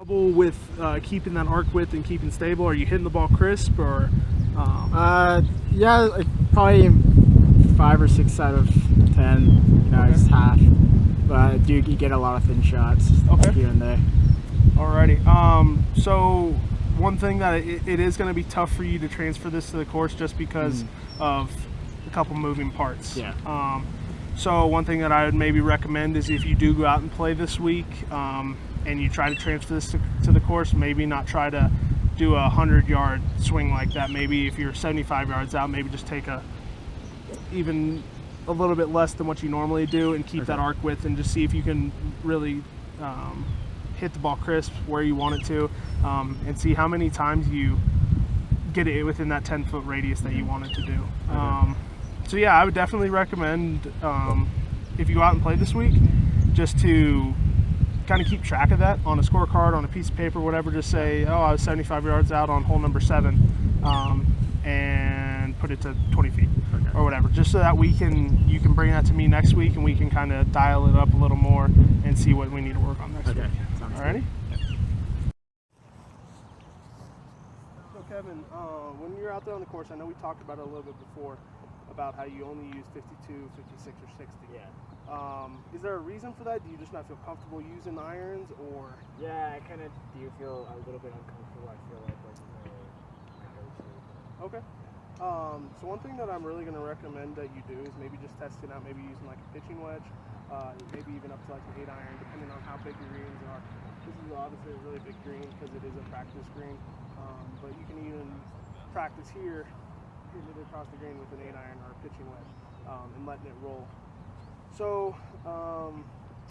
Trouble with keeping that arc width and keeping stable? Are you hitting the ball crisp or? Yeah, like probably 5 or 6 out of 10. You know, Okay. it's half. But you get a lot of thin shots here and there. Alrighty. So one thing that it is going to be tough for you to transfer this to the course just because of a couple moving parts. Yeah. So one thing that I would maybe recommend is if you do go out and play this week, and you try to transfer this to the course, maybe not try to do a 100-yard swing like that. Maybe if you're 75 yards out, maybe just take even a little bit less than what you normally do and keep that arc width and just see if you can really hit the ball crisp where you want it to, and see how many times you get it within that 10-foot radius that you want it to do. So yeah, I would definitely recommend if you go out and play this week, just to kind of keep track of that on a scorecard, on a piece of paper, whatever. Just say, oh, I was 75 yards out on hole number 7, and put it to 20 feet or whatever, just so that you can bring that to me next week and we can kind of dial it up a little more and see what we need to work on next week. Alrighty? So Kevin, when you're out there on the course, I know we talked about it a little bit before, about how you only use 52, 56, or 60. Yeah. Is there a reason for that? Do you just not feel comfortable using irons, or? Yeah, I kind of do feel a little bit uncomfortable. I feel like that's my go-to. Okay. So one thing that I'm really going to recommend that you do is maybe just test it out, maybe using like a pitching wedge, maybe even up to like an 8-iron, depending on how big your greens are. This is obviously a really big green because it is a practice green, but you can even practice here, hitting it across the green with an 8-iron or a pitching wedge, and letting it roll. So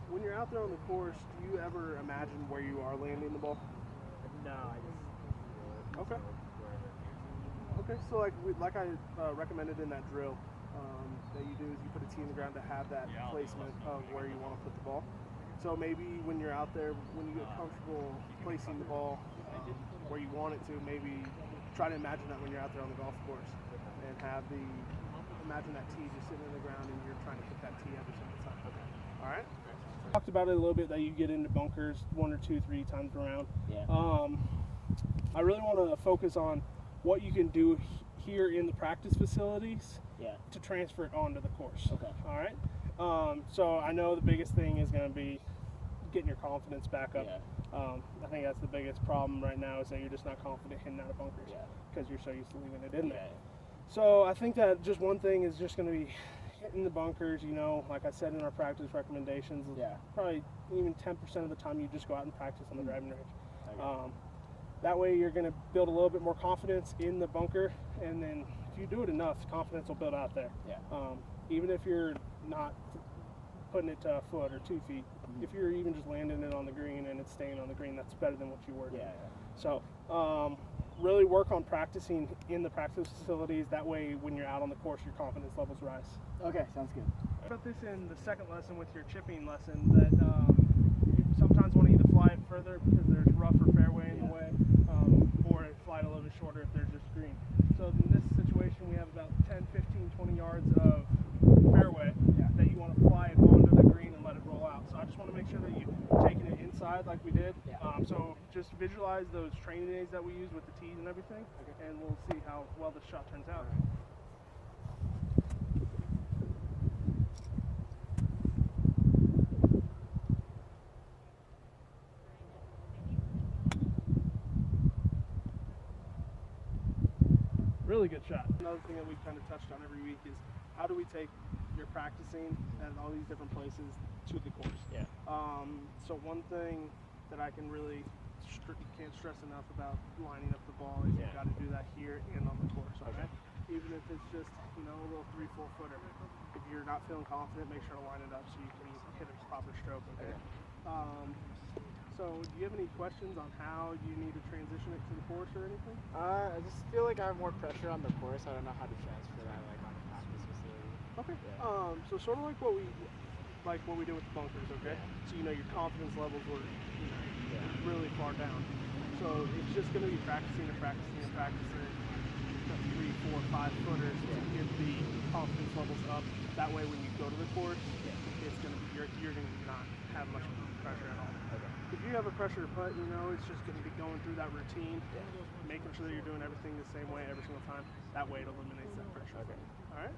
when you're out there on the course, do you ever imagine where you are landing the ball? No, I just Okay. Okay, so like I recommended in that drill, that you do is you put a tee in the ground to have that placement of where you want to put the ball. So maybe when you're out there, when you get comfortable placing the ball where you want it to, maybe try to imagine that when you're out there on the golf course, and imagine that tee just sitting in the ground and you're trying to hit that tee every single time. Okay. All right. Talked about it a little bit that you get into bunkers 1 or 2, 3 times around. Yeah. I really want to focus on what you can do here in the practice facilities to transfer it onto the course. Okay. All right. So I know the biggest thing is going to be getting your confidence back up. Yeah. I think that's the biggest problem right now, is that you're just not confident hitting out of bunkers because you're so used to leaving it in there. So I think that just one thing is just going to be hitting the bunkers. You know, like I said in our practice recommendations, probably even 10% of the time you just go out and practice on the driving range. Okay. That way you're going to build a little bit more confidence in the bunker, and then if you do it enough, confidence will build out there. Yeah. Even if you're not putting it to a foot or 2 feet, if you're even just landing it on the green and it's staying on the green, that's better than what you were doing. So really work on practicing in the practice facilities. That way when you're out on the course, your confidence levels rise. Okay, sounds good. I put this in the second lesson with your chipping lesson, that you sometimes want to either fly it further because there's rough or fairway in the way, or fly it a little bit shorter if there's just green. So in this situation, we have about 10, 15, 20 yards of fairway that you want to fly it onto the green and let it roll out. So I just want to make sure that you're taking it inside like we did. So just visualize those training days that we use with the tees and everything, and we'll see how well the shot turns out. Really good shot. Another thing that we kind of touched on every week is how do we take your practicing at all these different places to the course. So one thing that I can really can't stress enough about lining up the ball is you've got to do that here and on the course. Okay. Even if it's just a little 3-4 footer. If you're not feeling confident, make sure to line it up so you can hit a proper stroke. Okay. So do you have any questions on how you need to transition it to the course or anything? I just feel like I have more pressure on the course. I don't know how to transfer that on the practice facility. Okay. So sort of like what we did with the bunkers. Okay. So your confidence levels were really far down. So it's just going to be practicing the 3, 4, 5 footers to get the confidence levels up. That way, when you go to the course, it's going to be you're going to not have much pressure at all. If you have have a pressure putt, you know, it's just going to be going through that routine, making sure that you're doing everything the same way every single time. That way it eliminates that pressure. Okay. All right?